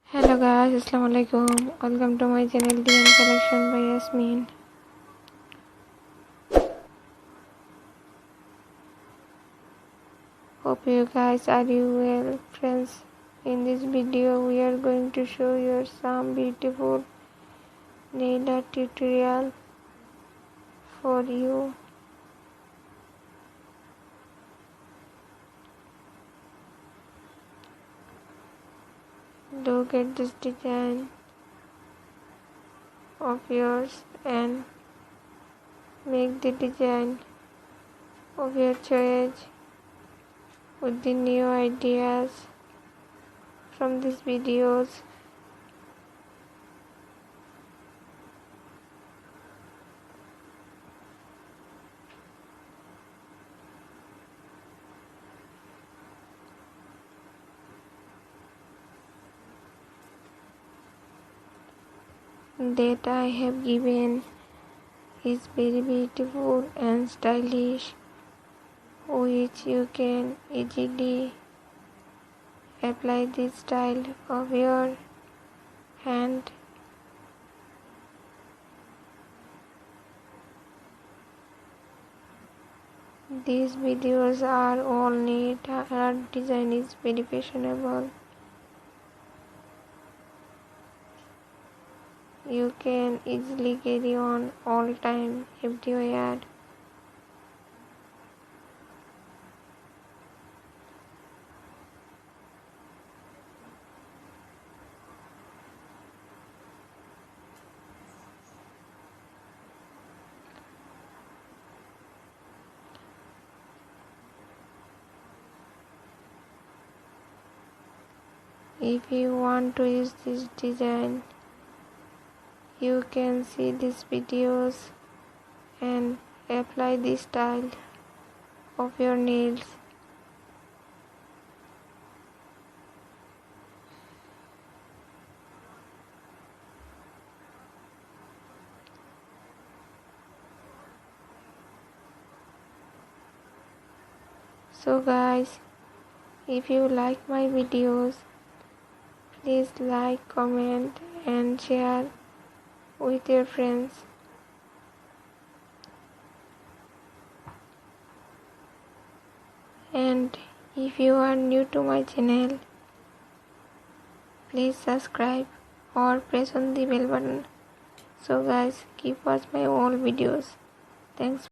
Hello guys, Assalamualaikum. Welcome to my channel Design Collection by Yasmin. Hope you guys are well, friends. In this video, we are going to show you some beautiful nail art tutorial for you. Look at this design of yours and make the design of your choice with the new ideas from these videos. That I have given is very beautiful and stylish, which you can easily apply this style of your hand. These videos are all neat. Art design is very fashionable. You can easily carry on all time, everywhere. If you want to use this design, you can see these videos and apply this style of your nails. So guys, if you like my videos, please like, comment and share with your friends. And if you are new to my channel, please subscribe or press on the bell button. So guys, keep watch my all videos. Thanks.